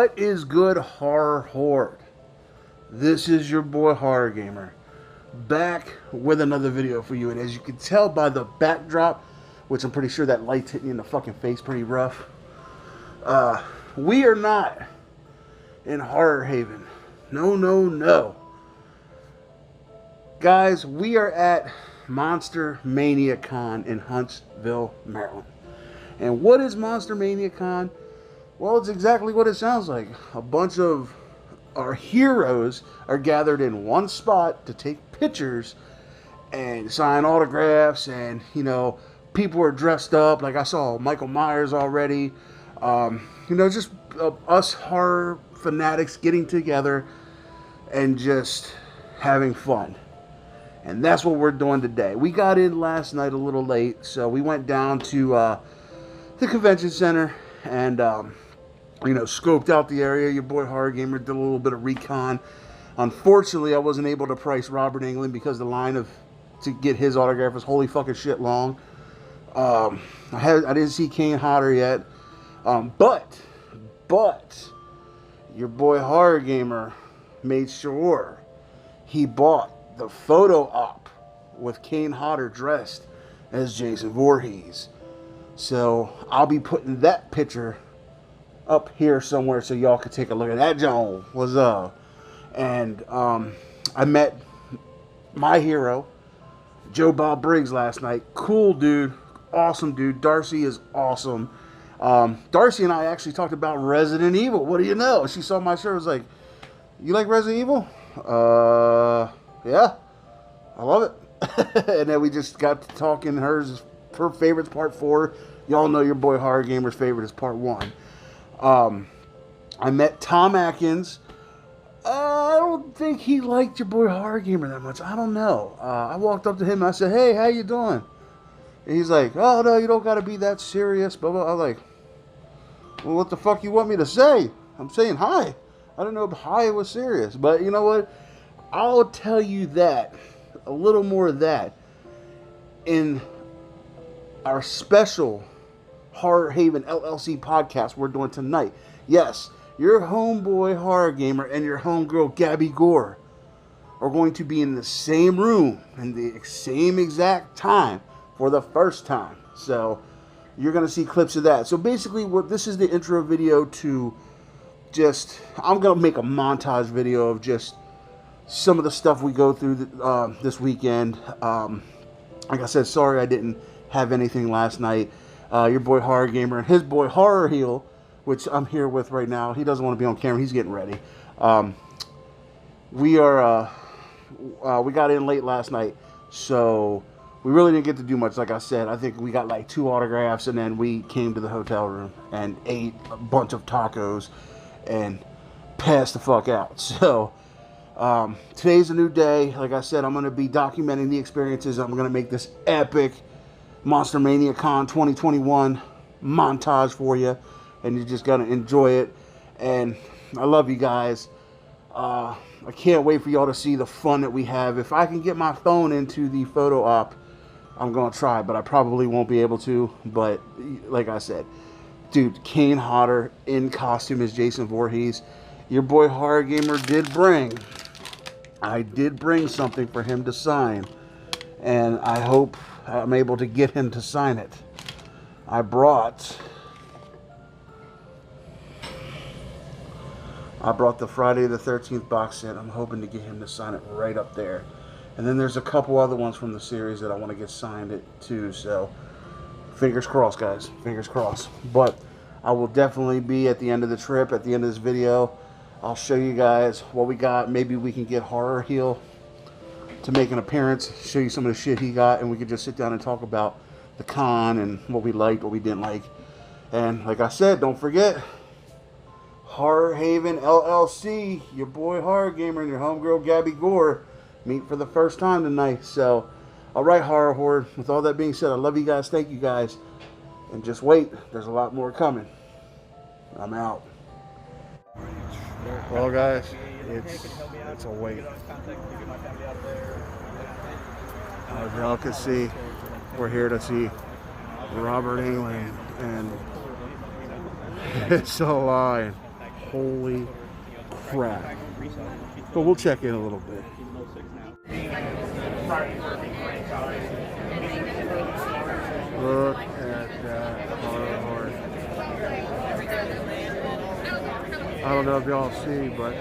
What is good, horror horde? This is your boy Horror Gamer, back with another video for you. And as you can tell by the backdrop, which I'm pretty sure that light's hitting you in the fucking face pretty rough, we are not in Horror Haven. No. Guys, we are at Monster Mania Con in Huntsville, Maryland. And what is Monster Mania Con? Well, it's exactly what it sounds like. A bunch of our heroes are gathered in one spot to take pictures and sign autographs, and, you know, people are dressed up. Like I saw Michael Myers already. Just us horror fanatics getting together and just having fun. And that's what we're doing today. We got in last night a little late, so we went down to the convention center and scoped out the area. Your boy Horror Gamer did a little bit of recon. Unfortunately, I wasn't able to price Robert Englund because the line to get his autograph was holy fucking shit long. I didn't see Kane Hodder yet, but your boy Horror Gamer made sure he bought the photo op with Kane Hodder dressed as Jason Voorhees. So I'll be putting that picture up here somewhere so y'all can take a look at that. Joan was and I met my hero Joe Bob Briggs last night. Cool dude, awesome dude. Darcy is awesome. Darcy and I actually talked about Resident Evil. What do you know? She saw my shirt, was like, "You like Resident Evil?" Yeah, I love it. And then we just got to talking. Her favorite's part 4. Y'all know your boy Horror Gamer's favorite is part 1. I met Tom Atkins. I don't think he liked your boy Horror Gamer that much. I don't know. I walked up to him and I said, "Hey, how you doing?" And he's like, "Oh, no, you don't got to be that serious." Blah, blah. I was like, "Well, what the fuck you want me to say? I'm saying hi." I don't know if hi was serious. But you know what? I'll tell you that, a little more of that, in our special Horror Haven LLC podcast we're doing tonight. Yes, your homeboy Horror Gamer and your homegirl Gabby Gore are going to be in the same room in the same exact time for the first time. So you're going to see clips of that. So basically, this is the intro video to I'm going to make a montage video of just some of the stuff we go through this weekend. Like I said, sorry I didn't have anything last night. Your boy Horror Gamer and his boy Horror Heel, which I'm here with right now. He doesn't want to be on camera. He's getting ready. We got in late last night, so we really didn't get to do much. Like I said, I think we got like 2 autographs, and then we came to the hotel room and ate a bunch of tacos and passed the fuck out. So today's a new day. Like I said, I'm going to be documenting the experiences. I'm going to make this epic Monster Mania Con 2021 montage for you, and you're just gonna enjoy it. And I love you guys. I can't wait for y'all to see the fun that we have. If I can get my phone into the photo op, I'm gonna try, but I probably won't be able to. But like I said, dude, Kane Hodder in costume as Jason Voorhees. Your boy Horror Gamer I did bring something for him to sign, and I hope I'm able to get him to sign it. I brought the Friday the 13th box set. I'm hoping to get him to sign it right up there. And then there's a couple other ones from the series that I want to get signed too. So fingers crossed, guys. Fingers crossed. But I will definitely be at the end of the trip, at the end of this video. I'll show you guys what we got. Maybe we can get Horror Heel to make an appearance, show you some of the shit he got, and we could just sit down and talk about the con and what we liked, what we didn't like. And like I said, don't forget, Horror Haven LLC, your boy Horror Gamer and your homegirl Gabby Gore meet for the first time tonight. So, alright, Horror Horde, with all that being said, I love you guys, thank you guys, and just wait, there's a lot more coming. I'm out. Well, guys, it's a wait. As y'all can see, we're here to see Robert Englund, and it's a line. holy crap. But we'll check in a little bit. Look at that horror. I don't know if y'all see, but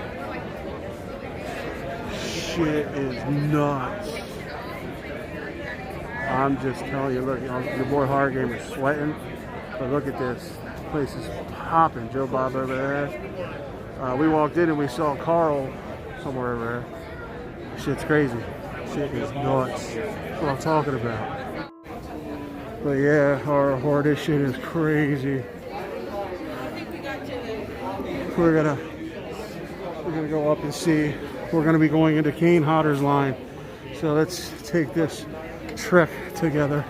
shit is nuts. I'm just telling you, look, your boy Horror Gamer is sweating, but look at this. This place is popping. Joe Bob over there. We walked in and we saw Carl somewhere over there. Shit's crazy. Shit is nuts. That's what I'm talking about. But yeah, horror, this shit is crazy. We're gonna go up and see. We're gonna be going into Kane Hodder's line. So let's take this trek together.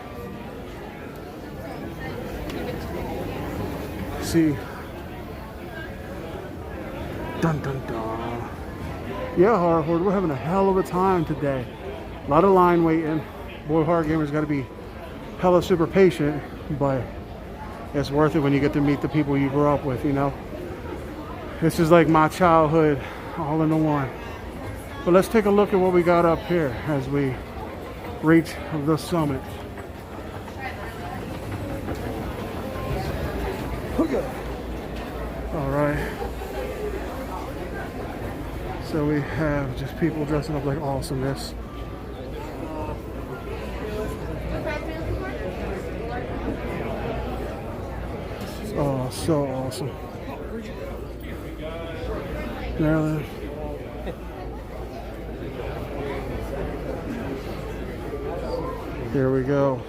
See. Dun dun dun. Yeah, Horror Horde, we're having a hell of a time today. A lot of line waiting. Boy, Horror Gamer's got to be hella super patient, but it's worth it when you get to meet the people you grew up with, you know? This is like my childhood all into one. But let's take a look at what we got up here as we reach the summit. All right. So we have just people dressing up like awesomeness. Oh, so awesome. Maryland. Here we go.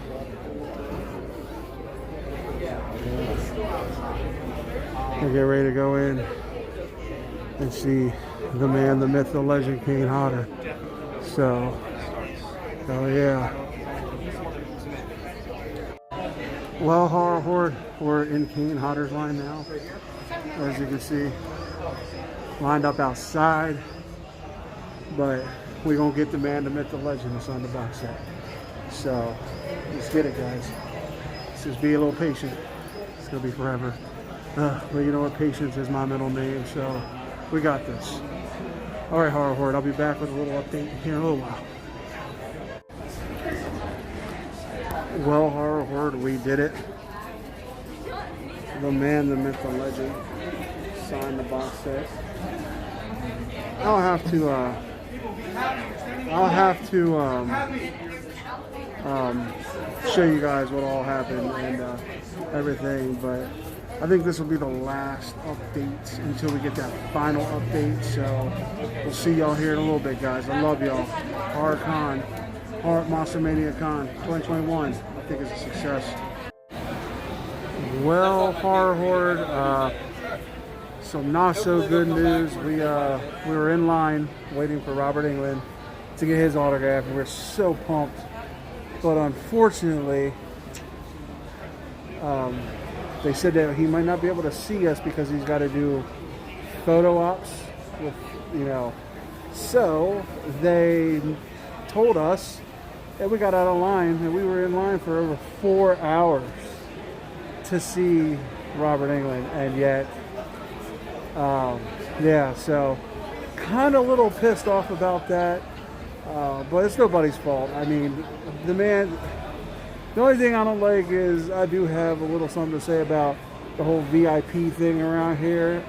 We get ready to go in and see the man, the myth, the legend, Kane Hodder. So, oh yeah. Well, Horror Horde, we're in Kane Hodder's line now. As you can see, lined up outside. But we're gonna get the man, the myth, the legend that's on the box set. So, let's get it, guys. Let's just be a little patient. It's gonna be forever. But you know what? Patience is my middle name, so we got this. All right, Horror Horde, I'll be back with a little update here in a little while. Well, Horror Horde, we did it. The man, the myth, the legend signed the box set. I'll have to show you guys what all happened and everything, but I think this will be the last update until we get that final update. So we'll see y'all here in a little bit, guys. I love y'all. Monster Mania Con 2021. I think it's a success. Well, Horror Horde, some not so good news. We were in line waiting for Robert Englund to get his autograph, and we're so pumped. But unfortunately, they said that he might not be able to see us because he's got to do photo ops with, you know. So they told us that we got out of line, and we were in line for over 4 hours to see Robert Englund, and yet, yeah, so kind of a little pissed off about that, but it's nobody's fault. I mean, the man. The only thing I don't like is I do have a little something to say about the whole VIP thing around here.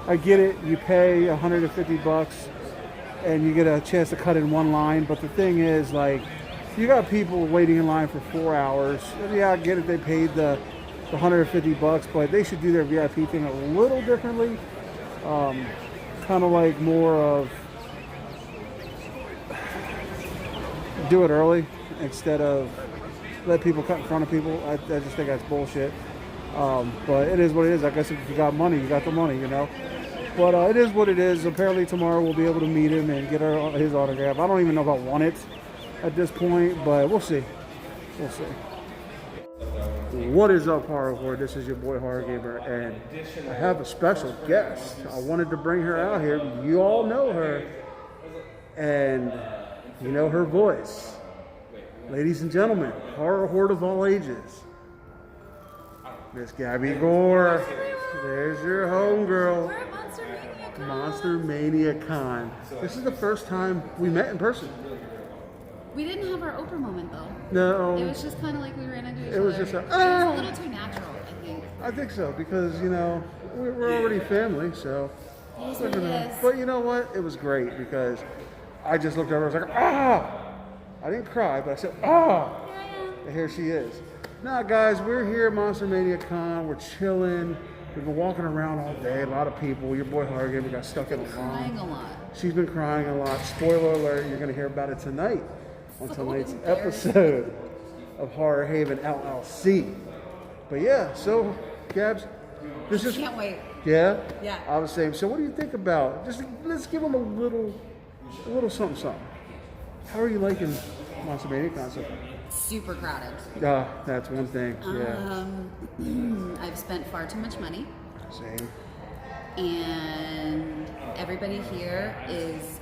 I get it, you pay $150 and you get a chance to cut in one line, but the thing is, like, you got people waiting in line for 4 hours. Yeah, I get it, they paid the $150, but they should do their VIP thing a little differently. Kind of like more of do it early instead of let people cut in front of people. I just think that's bullshit. But it is what it is. I guess if you got money, you got the money, you know. But it is what it is. Apparently tomorrow we'll be able to meet him and get his autograph. I don't even know if I want it at this point, but we'll see. We'll see. What is up, Horror Horde? This is your boy Horror Gamer, and I have a special guest. I wanted to bring her out here. You all know her, and you know her voice. Ladies and gentlemen, Horror Horde of all ages, Miss Gabby Gore. There's your homegirl. We're at Monster Mania Con. Monster Mania Con. This is the first time we met in person. We didn't have our Oprah moment though. No. It was just kind of like we ran into each other. It was just It was a little too natural, I think. I think so, because, you know, we're already family, so. Yes, we're it gonna, is. but you know what? It was great because I just looked over and I was like, ah! I didn't cry, but I said, ah! Here I am. And here she is. Now, guys, we're here at Monster Mania Con. We're chilling. We've been walking around all day. A lot of people. Your boy Hargamer got stuck in a Crying line. a lot. She's been crying a lot. Spoiler alert, you're going to hear about it tonight on So tonight's embarrassing. episode of Horror Haven LLC. But yeah, so, Gabs, this is... Can't wait. Yeah? Yeah. I was saying, so what do you think about, just let's give them a little something, something. How are you liking Monster Mania Con so far? Super crowded. That's one thing, yeah. I've spent far too much money. Same. And everybody here is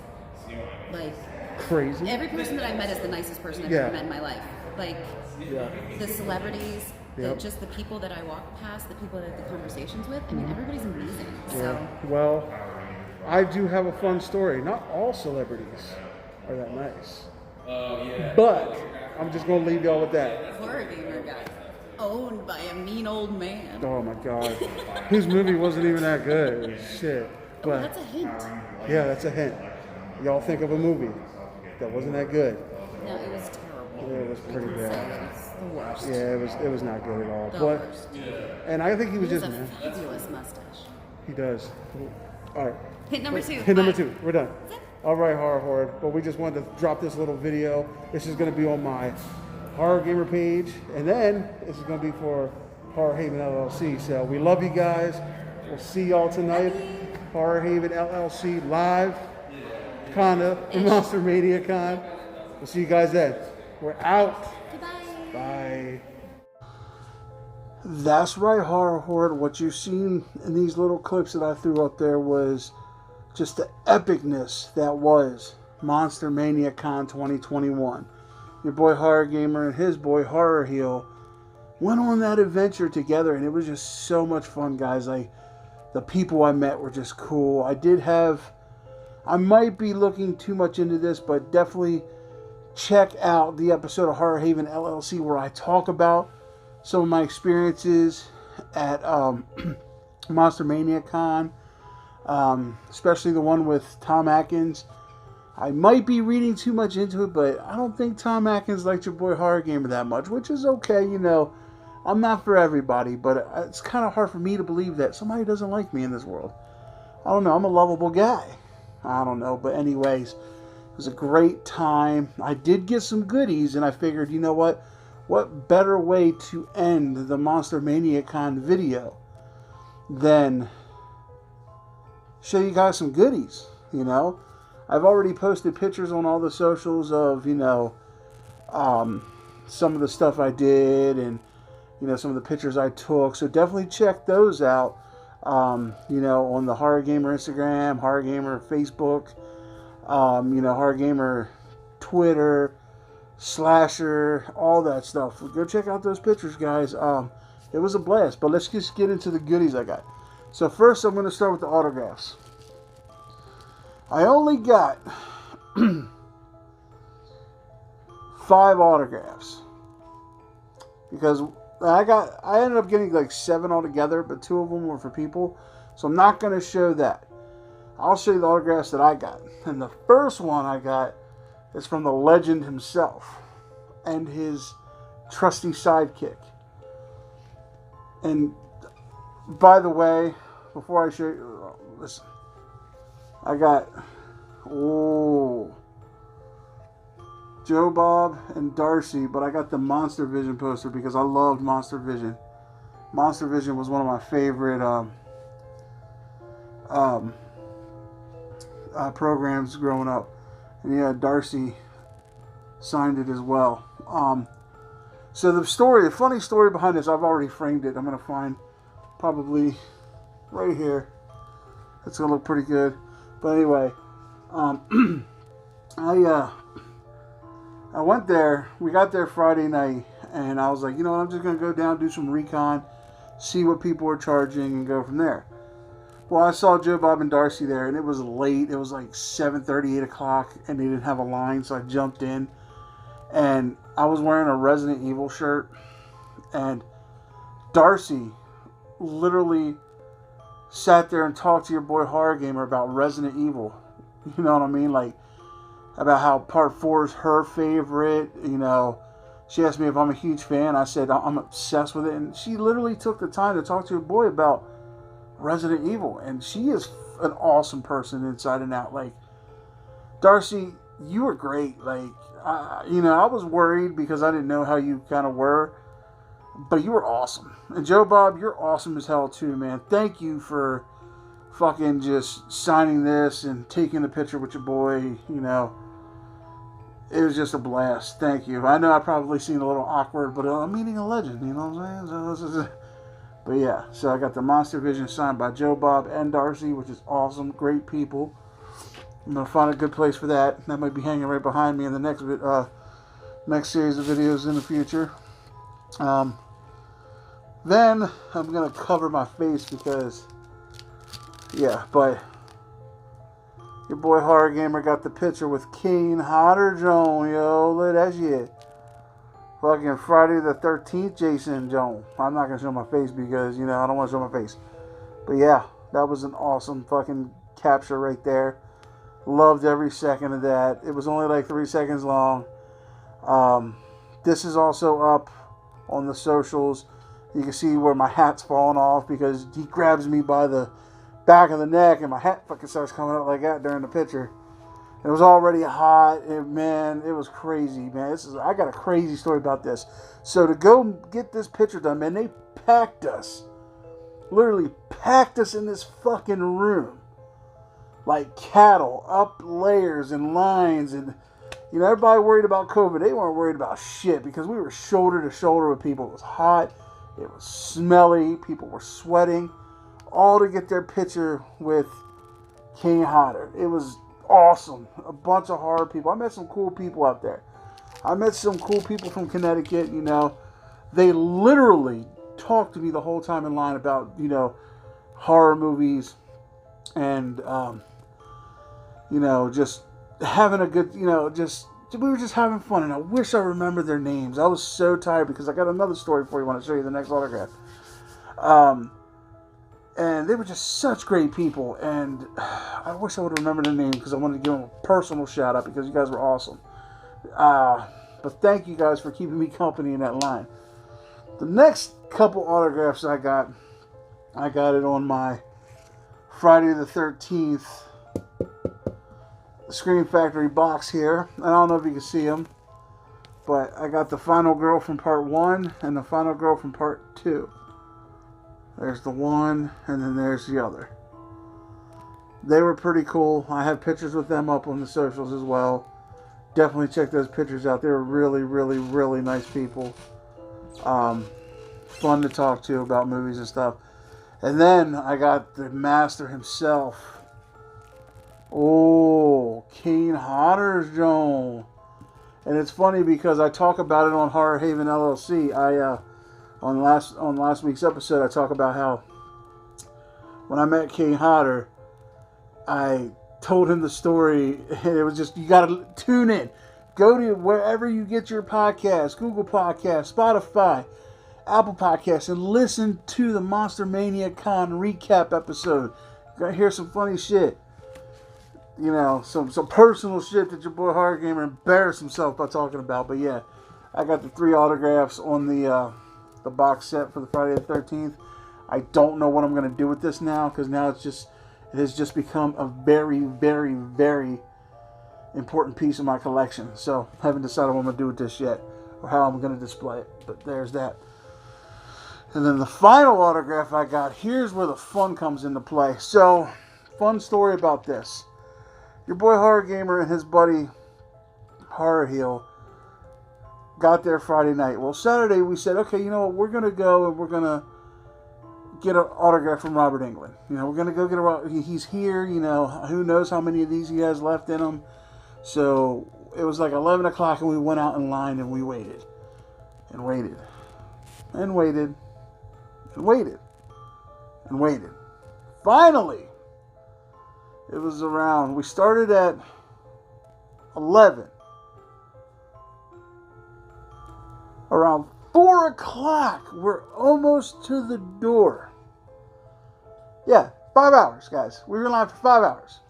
like Crazy. every person that I met is the nicest person I've Yeah. ever met in my life. Like Yeah. the celebrities, Yep. just the people that I walk past, the people that I have the conversations with. I mean, everybody's amazing. Yeah. So Well, I do have a fun story. Not all celebrities are that nice. But I'm just going to leave y'all with that. horror gamer got owned by a mean old man. Oh my God. Whose movie wasn't even that good? Shit. Well, But that's a hint. yeah, that's a hint. Y'all think of a movie that wasn't that good. No, it was terrible. Yeah, it was pretty So bad. it's the worst. Yeah, it was not good at all. The But worst. and I think he was He has just a man. fabulous mustache. He does. All right. Hit number two. Hit number Bye. 2. We're done. That's it. All right, Horror Horde. But we just wanted to drop this little video. This is going to be on my Horror Gamer page, and then this is going to be for Horror Haven LLC. So we love you guys. We'll see y'all tonight. Horror Haven LLC live, kinda, in Monster Mania Con. We'll see you guys then. We're out. Goodbye. Bye. That's right, Horror Horde. What you've seen in these little clips that I threw up there was just the epicness that was Monster Mania Con 2021. Your boy Horror Gamer and his boy Horror Heel went on that adventure together, and it was just so much fun, guys. The people I met were just cool. I might be looking too much into this, but definitely check out the episode of Horror Haven LLC where I talk about some of my experiences at Monster Mania Con, especially the one with Tom Atkins. I might be reading too much into it, but I don't think Tom Atkins liked your boy Horror Gamer that much, which is okay, you know. I'm not for everybody, but it's kind of hard for me to believe that somebody doesn't like me in this world. I don't know, I'm a lovable guy. I don't know, but anyways, it was a great time. I did get some goodies, and I figured, you know what? What better way to end the Monster Mania Con video than show you guys some goodies, you know? I've already posted pictures on all the socials of, you know, some of the stuff I did and, you know, some of the pictures I took. So definitely check those out, you know, on the Horror Gamer Instagram, Horror Gamer Facebook, you know, Horror Gamer Twitter, Slasher, all that stuff. Go check out those pictures, guys. It was a blast, but let's just get into the goodies I got. So first, I'm going to start with the autographs. I only got 5 autographs because I ended up getting like 7 altogether, but 2 of them were for people, so I'm not going to show that. I'll show you the autographs that I got. And the first one I got is from the legend himself and his trusty sidekick. And by the way, before I show you, listen, I got, Joe Bob and Darcy, but I got the Monster Vision poster because I loved Monster Vision. Monster Vision was one of my favorite programs growing up. And yeah, Darcy signed it as well. So the funny story behind this, I've already framed it. I'm going to find probably right here. It's going to look pretty good. But anyway, I went there. We got there Friday night, and I was like, you know what, I'm just going to go down, do some recon, see what people were charging, and go from there. Well, I saw Joe Bob and Darcy there, and it was late. It was like 7:30, 8 o'clock, and they didn't have a line, so I jumped in. And I was wearing a Resident Evil shirt, and Darcy literally sat there and talked to your boy Horror Gamer about Resident Evil. You know what I mean? Like, about how part 4 is her favorite. You know, she asked me if I'm a huge fan. I said I'm obsessed with it. And she literally took the time to talk to your boy about Resident Evil. And she is an awesome person inside and out. Like, Darcy, you were great. Like, I was worried because I didn't know how you kind of were. But you were awesome. And Joe Bob, you're awesome as hell too, man. Thank you for fucking just signing this and taking a picture with your boy. You know, it was just a blast. Thank you. I know I probably seemed a little awkward, but I'm meeting a legend, you know what I'm saying? But yeah, so I got the Monster Vision signed by Joe Bob and Darcy, which is awesome. Great people. I'm going to find a good place for that. That might be hanging right behind me in the next series of videos in the future. Then I'm going to cover my face because, yeah, but your boy Horror Gamer got the picture with King Jones, yo. Look at that shit. Fucking Friday the 13th Jason Jones. I'm not going to show my face because, you know, I don't want to show my face. But yeah, that was an awesome fucking capture right there. Loved every second of that. It was only like 3 seconds long. This is also up on the socials. You can see where my hat's falling off because he grabs me by the back of the neck and my hat fucking starts coming out like that during the picture. It was already hot, and man, it was crazy, man. I got a crazy story about this. So to go get this picture done, man, they packed us. Literally packed us in this fucking room. Like cattle, up layers and lines, and you know, everybody worried about COVID. They weren't worried about shit because we were shoulder to shoulder with people. It was hot. It was smelly. People were sweating. All to get their picture with King Hodder. It was awesome. A bunch of horror people. I met some cool people out there. I met some cool people from Connecticut, you know. They literally talked to me the whole time in line about, you know, horror movies and, you know, just having a good, you know, we were just having fun, and I wish I remembered their names. I was so tired because I got another story for you when I show you the next autograph. And they were just such great people, and I wish I would have remembered their name because I wanted to give them a personal shout out because you guys were awesome. But thank you guys for keeping me company in that line. The next couple autographs I got it on my Friday the 13th Scream Factory box here. I don't know if you can see them, but I got the final girl from part 1 and the final girl from part 2. There's the one, and then there's the other. They were pretty cool. I have pictures with them up on the socials as well. Definitely check those pictures out. They were really, really, really nice people. Fun to talk to about movies and stuff. And then I got the master himself. Oh, King Jones. And it's funny because I talk about it on Horror Haven LLC. On last week's episode, I talk about how when I met King Hodder, I told him the story, and it was just, you got to tune in. Go to wherever you get your podcast, Google Podcast, Spotify, Apple Podcasts, and listen to the Monster Mania Con recap episode. You're going to hear some funny shit. You know, some personal shit that your boy Horror Gamer embarrassed himself by talking about. But yeah, I got the 3 autographs on the box set for the Friday the 13th. I don't know what I'm going to do with this now, because now it has just become a very, very, very important piece of my collection. So I haven't decided what I'm going to do with this yet, or how I'm going to display it. But there's that. And then the final autograph I got, here's where the fun comes into play. So, fun story about this. Your boy Horror Gamer and his buddy Horror Heel got there Friday night. Well, Saturday we said, okay, you know what, we're going to go and we're going to get an autograph from Robert Englund. You know, we're going to go get he's here, you know, who knows how many of these he has left in him. So, it was like 11 o'clock and we went out in line and we waited. And waited. And waited. and waited and waited. Finally, it was around, we started at 11. Around 4 o'clock, we're almost to the door. Yeah, 5 hours, guys. We were in line for 5 hours.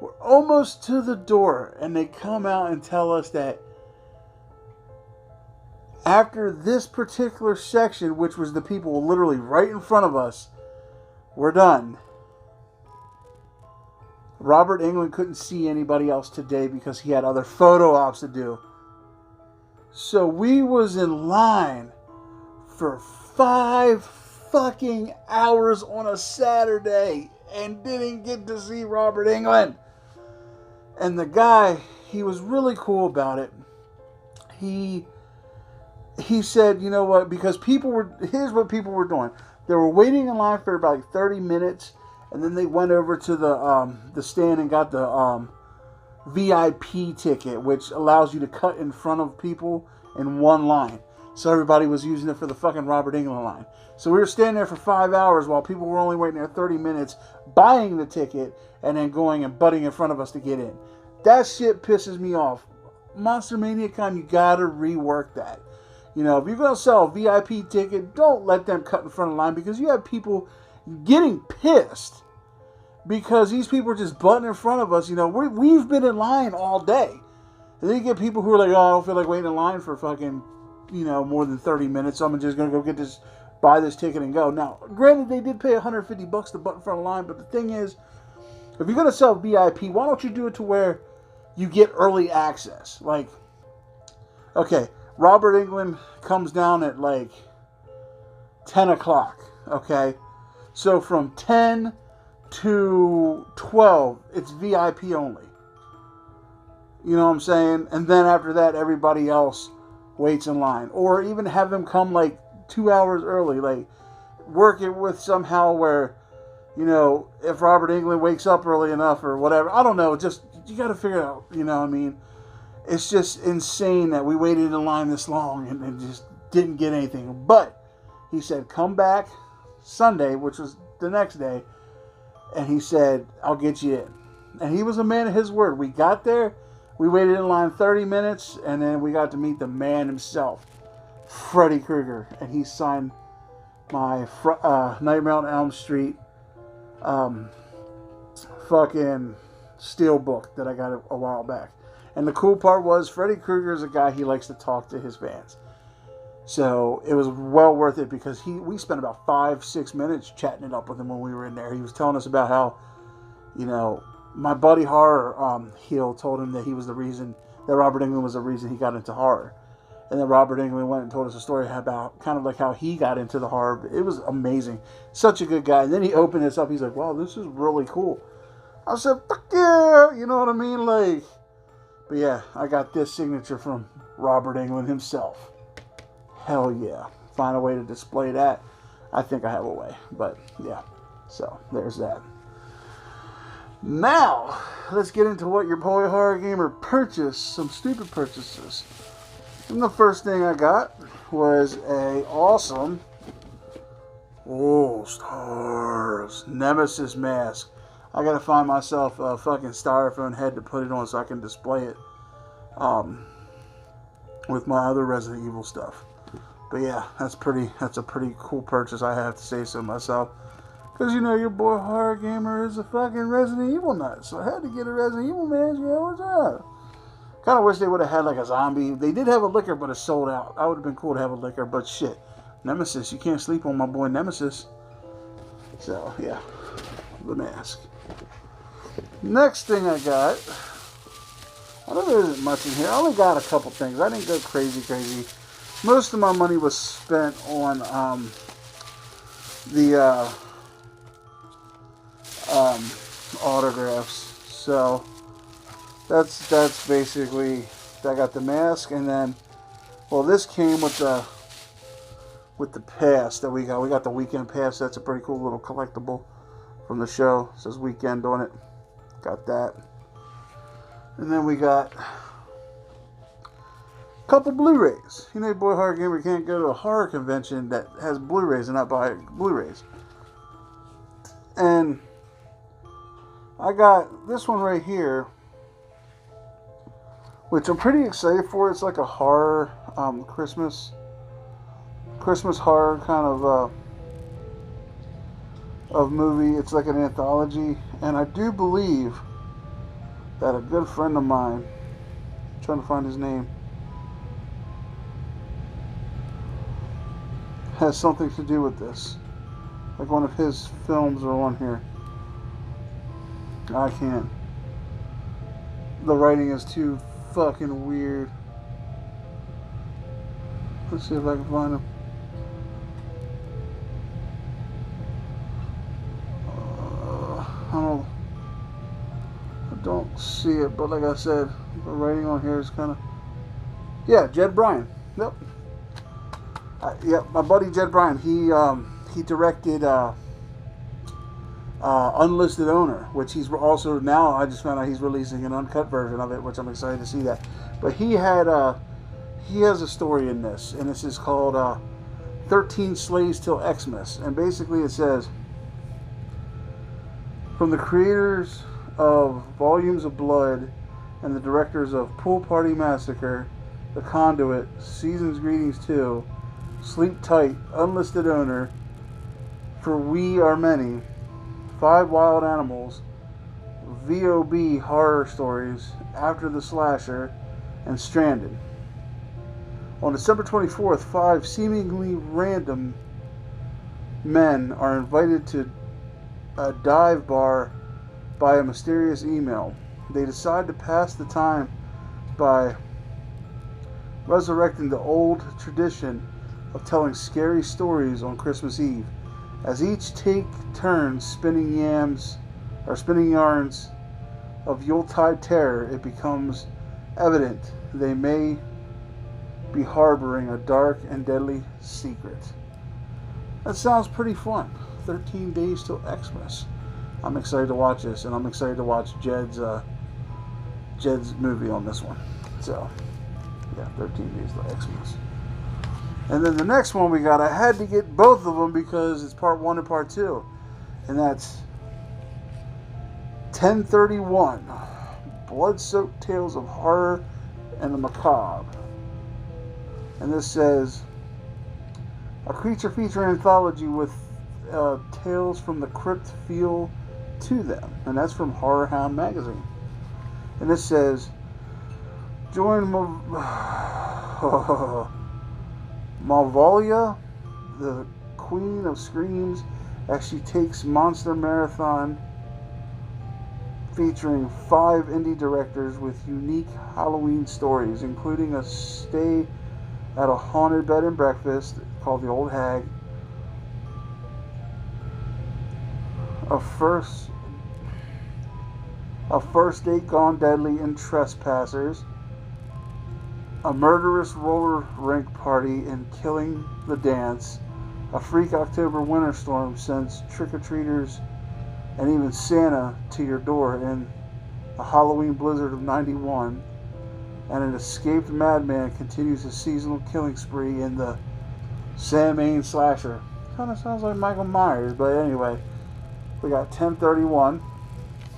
We're almost to the door, and they come out and tell us that after this particular section, which was the people literally right in front of us, we're done. Robert Englund couldn't see anybody else today because he had other photo ops to do. So we was in line for 5 fucking hours on a Saturday and didn't get to see Robert Englund. And the guy, he was really cool about it. He said, you know what, because here's what people were doing. They were waiting in line for about 30 minutes, and then they went over to the stand and got the VIP ticket, which allows you to cut in front of people in one line. So everybody was using it for the fucking Robert Englund line. So we were standing there for 5 hours while people were only waiting there 30 minutes, buying the ticket, and then going and butting in front of us to get in. That shit pisses me off. Monster Mania Con, you gotta rework that. You know, if you're going to sell a VIP ticket, don't let them cut in front of the line, because you have people getting pissed because these people are just butting in front of us. You know, we've been in line all day. And then you get people who are like, oh, I don't feel like waiting in line for fucking, you know, more than 30 minutes. So I'm just going to go buy this ticket and go. Now, granted, they did pay $150 to butt in front of the line, but the thing is, if you're going to sell VIP, why don't you do it to where you get early access? Like, okay, Robert Englund comes down at like 10 o'clock, okay? So from 10 to 12, it's VIP only. You know what I'm saying? And then after that, everybody else waits in line. Or even have them come like 2 hours early. Like, work it with somehow where, you know, if Robert Englund wakes up early enough or whatever. I don't know. Just, you got to figure it out, you know what I mean? It's just insane that we waited in line this long and just didn't get anything. But he said, come back Sunday, which was the next day, and he said, I'll get you in. And he was a man of his word. We got there, we waited in line 30 minutes, and then we got to meet the man himself, Freddy Krueger. And he signed my Nightmare on Elm Street fucking steel book that I got a while back. And the cool part was, Freddy Krueger is a guy, he likes to talk to his fans. So it was well worth it, because we spent about 5-6 minutes chatting it up with him when we were in there. He was telling us about how, you know, my buddy Horror Heel told him that he was the reason, that Robert Englund was the reason he got into horror. And then Robert Englund went and told us a story about kind of like how he got into the horror. It was amazing. Such a good guy. And then he opened this up. He's like, wow, this is really cool. I said, fuck yeah. You know what I mean? Like, but yeah, I got this signature from Robert Englund himself. Hell yeah. Find a way to display that. I think I have a way. But yeah. So there's that. Now, let's get into what your boy Horror Gamer purchased. Some stupid purchases. And the first thing I got was a awesome Stars Nemesis mask. I gotta find myself a fucking styrofoam head to put it on so I can display it with my other Resident Evil stuff. But yeah, that's a pretty cool purchase, I have to say so myself. Because, you know, your boy Horror Gamer is a fucking Resident Evil nut. So I had to get a Resident Evil mask. Yeah, what's up? Kind of wish they would have had like a zombie. They did have a liquor, but it's sold out. That would have been cool to have a liquor, but shit. Nemesis, you can't sleep on my boy Nemesis. So, yeah. The mask. Next thing I got. I know there isn't much in here. I only got a couple things. I didn't go crazy. Most of my money was spent on the autographs. So that's basically, I got the mask, and then, well, this came with the pass that we got. We got the weekend pass. That's a pretty cool little collectible from the show. It says weekend on it. Got that. And then we got a couple Blu-rays. You know, your boy Horror Gamer can't go to a horror convention that has Blu-rays and not buy Blu-rays. And I got this one right here, which I'm pretty excited for. It's like a horror Christmas horror kind of movie. It's like an anthology, and I do believe that a good friend of mine, I'm trying to find his name, has something to do with this. Like one of his films are on here. I can't. The writing is too fucking weird. Let's see if I can find him. I don't see it, but like I said, the writing on here is kind of... Yeah, Jed Bryan. Yep. Yep, my buddy Jed Bryan. He directed Unlisted Owner, which he's also now, I just found out he's releasing an uncut version of it, which I'm excited to see that. But he has a story in this, and this is called 13 Slaves Till Xmas. And basically it says, from the creators of Volumes of Blood and the directors of Pool Party Massacre, The Conduit, Season's Greetings 2, Sleep Tight, Unlisted Owner, For We Are Many, 5 Wild Animals, VOB Horror Stories, After the Slasher, and Stranded. On December 24th, 5 seemingly random men are invited to a dive bar by a mysterious email. They decide to pass the time by resurrecting the old tradition of telling scary stories on Christmas Eve. As each take turns spinning yarns of Yuletide terror, it becomes evident they may be harboring a dark and deadly secret. That sounds pretty fun. 13 Days Till Xmas. I'm excited to watch this, and I'm excited to watch Jed's movie on this one. So, yeah, 13 Days Till Xmas. And then the next one we got, I had to get both of them because it's part 1 and part 2. And that's 1031, Blood-Soaked Tales of Horror and the Macabre. And this says, a creature feature anthology with tales from the crypt feel to them. And that's from Horror Hound magazine. And this says, join Malvolia, the Queen of Screams, as she takes Monster Marathon featuring 5 indie directors with unique Halloween stories, including a stay at a haunted bed and breakfast called the Old Hag, a first date gone deadly in Trespassers, a murderous roller rink party in Killing the Dance, a freak October winter storm sends trick-or-treaters and even Santa to your door in a Halloween blizzard of 91, and an escaped madman continues a seasonal killing spree in the Samhain Slasher. Kind of sounds like Michael Myers, but anyway, we got 1031.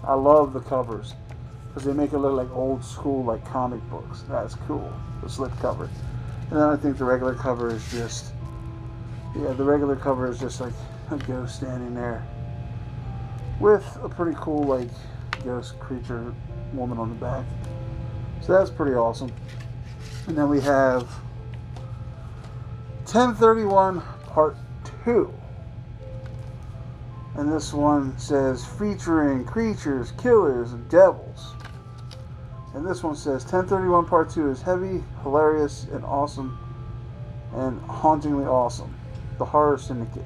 I love the covers because they make it look like old school, like comic books. That's cool. The slip cover. And then I think the regular cover is just, the regular cover is just like a ghost standing there with a pretty cool, like, ghost creature woman on the back. So that's pretty awesome. And then we have 1031 Part 2. And this one says, featuring creatures, killers, and devils. And this one says, 1031 Part 2 is heavy, hilarious, and awesome, and hauntingly awesome. The Horror Syndicate.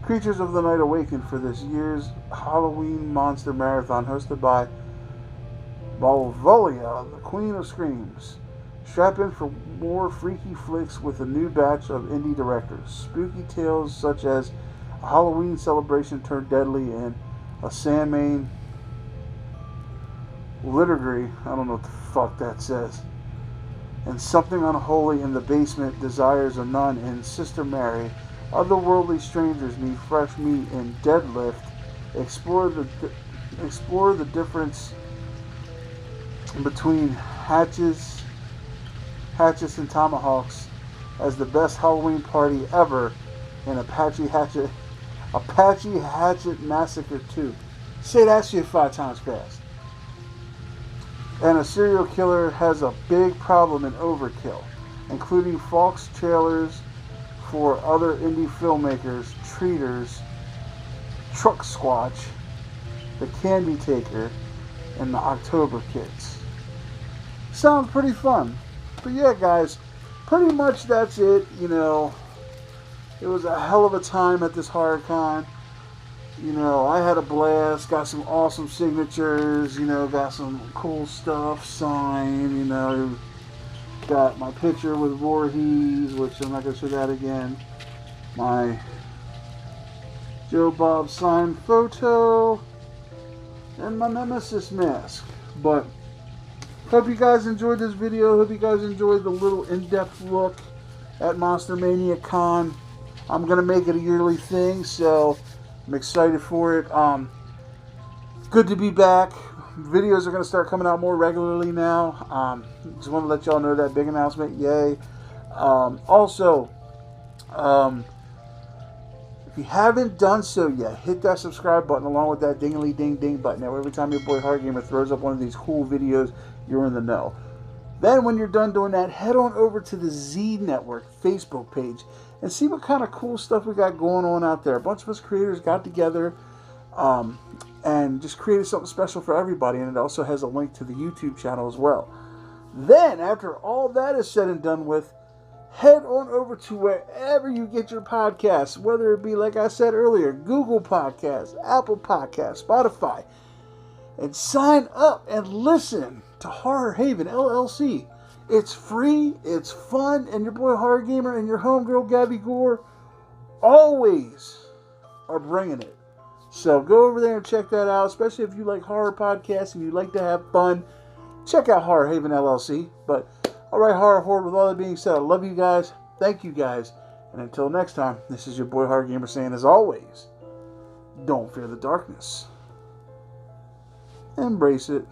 Creatures of the Night awaken for this year's Halloween Monster Marathon, hosted by Malvolia, the Queen of Screams. Strap in for more freaky flicks with a new batch of indie directors. Spooky tales such as a Halloween celebration turned deadly and a Samhain liturgy. I don't know what the fuck that says. and something unholy in the basement desires a nun and Sister Mary. Otherworldly strangers need fresh meat and deadlift. Explore the difference between hatchets and tomahawks as the best Halloween party ever in Apache Hatchet Massacre 2. Say that shit 5 times fast. And a serial killer has a big problem in overkill, including false trailers for other indie filmmakers, Treaters, Truck Squatch, The Candy Taker, and the October Kids. Sounds pretty fun. But yeah, guys, pretty much that's it. You know, it was a hell of a time at this horror con. You know, I had a blast, got some awesome signatures, you know, got some cool stuff signed, you know, got my picture with Voorhees, which I'm not going to show that again, my Joe Bob signed photo, and my Nemesis mask. But hope you guys enjoyed this video, hope you guys enjoyed the little in-depth look at Monster Mania Con. I'm going to make it a yearly thing, so I'm excited for it. Good to be back. Videos are going to start coming out more regularly now. Just want to let y'all know that big announcement. Yay. Also, if you haven't done so yet, hit that subscribe button along with that dingly ding ding button. Now, every time your boy Horror Gamer throws up one of these cool videos, you're in the know. Then when you're done doing that, head on over to the Z Network Facebook page and see what kind of cool stuff we got going on out there. A bunch of us creators got together and just created something special for everybody, and it also has a link to the YouTube channel as well. Then, after all that is said and done with, head on over to wherever you get your podcasts, whether it be, like I said earlier, Google Podcasts, Apple Podcasts, Spotify, and sign up and listen to Horror Haven LLC. It's free, it's fun, and your boy Horror Gamer and your homegirl Gabby Gore always are bringing it. So go over there and check that out, especially if you like horror podcasts and you like to have fun. Check out Horror Haven LLC. But, alright, Horror Horde, with all that being said, I love you guys, thank you guys, and until next time, this is your boy Horror Gamer saying, as always, don't fear the darkness. Embrace it.